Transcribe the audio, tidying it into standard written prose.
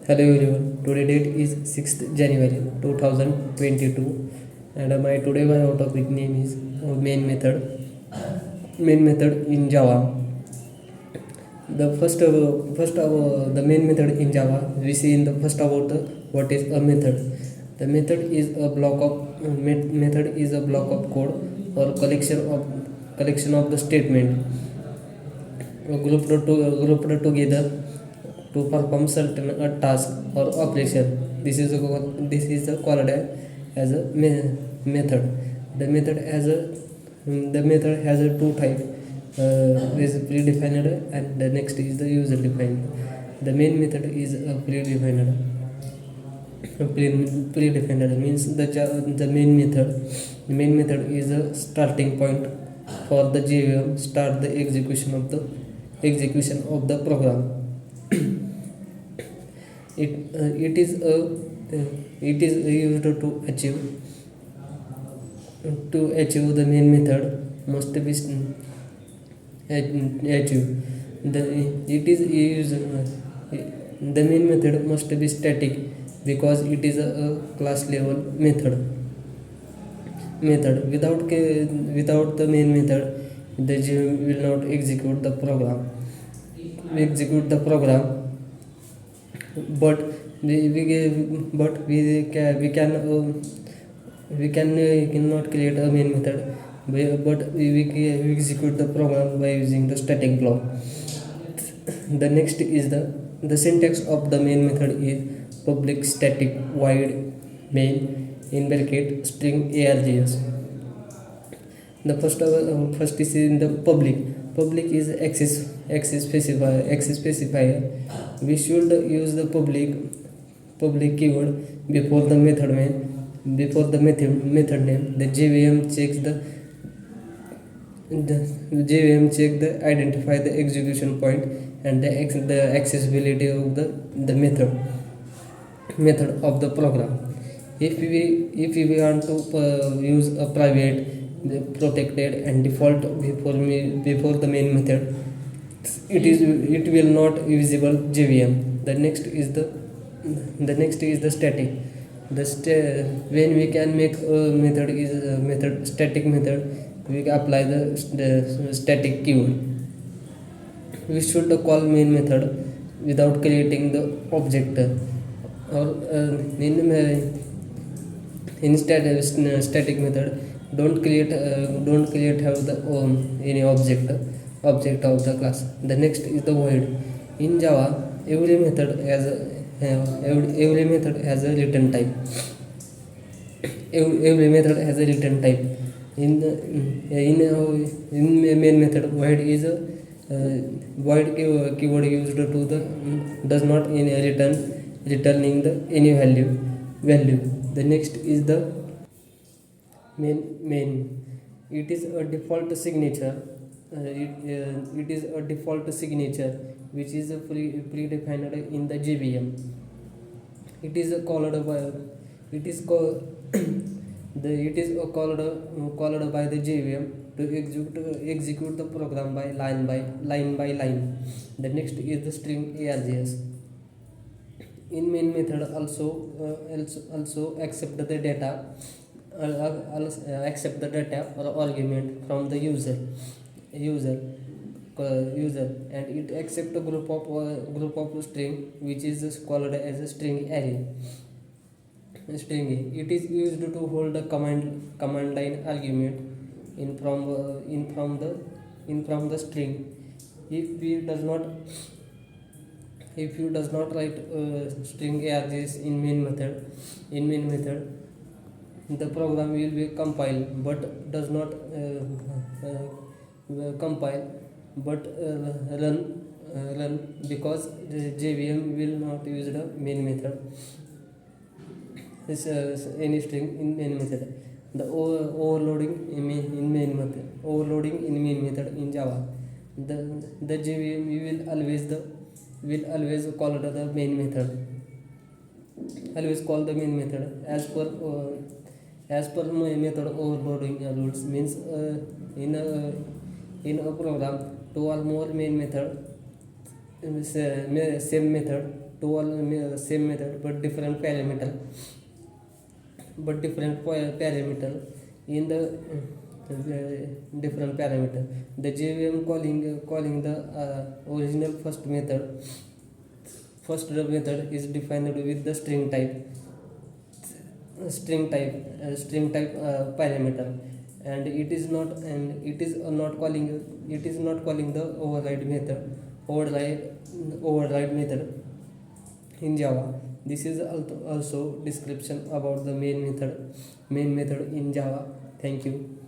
Hello everyone. Today date is 6th January 2022 and my today my topic name is main method. Main method in Java. The the main method in Java we see in the first about the what is a method. The method is a block of method is a block of code or collection of the statement grouped together to perform certain a task or operation. This is called as a method. The method has a two type. Is predefined and the next is the user defined. The main method is a predefined. Predefined means the main method. The main method is a starting point for the JVM start the execution of the program. It is used to achieve the main method must be achieved. The main method must be static because it is a class level method. Without the main method, the GUI will not execute the program. We execute the program, but we cannot create a main method, but we execute the program by using the static block. The next is the syntax of the main method is public static void main in bracket string args. The first is in the public is access specifier. We should use the public keyword before the method name. The JVM check the identify the execution point and the accessibility of the method of the program. If we want to use a private, protected and default before the main method, it will not visible JVM. The next is the static. When we can make a method is a method static method, we apply the static keyword. We should call main method without creating the object, or instead static method don't create have the any object of the class. The next is the void. In Java, every method has a return type. Every method has a return type. In main method, void is a void keyword used to the does not in returning the any value. The next is the main. It is a default signature. It is a default signature which is a predefined in the JVM. It is called by it is called it is called by the JVM to execute the program by line. The next is the string args. In main method also accept the data or argument from the user and it accept a group of string which is called as a string array. It is used to hold a command line argument in from the string. If you does not write string args in main method, the program will be compiled but does not compile but run because the JVM will not use the main method. This any string in main method. The overloading in main method in Java. The JVM will always call the main method. Always call the main method as per my method overloading rules means in a program two or more main method same method to all same method but different parameter, in the different parameter. The JVM calling the original first method is defined with the string type parameter, and it is not calling the override method in Java. This is also description about the main method in Java. Thank you.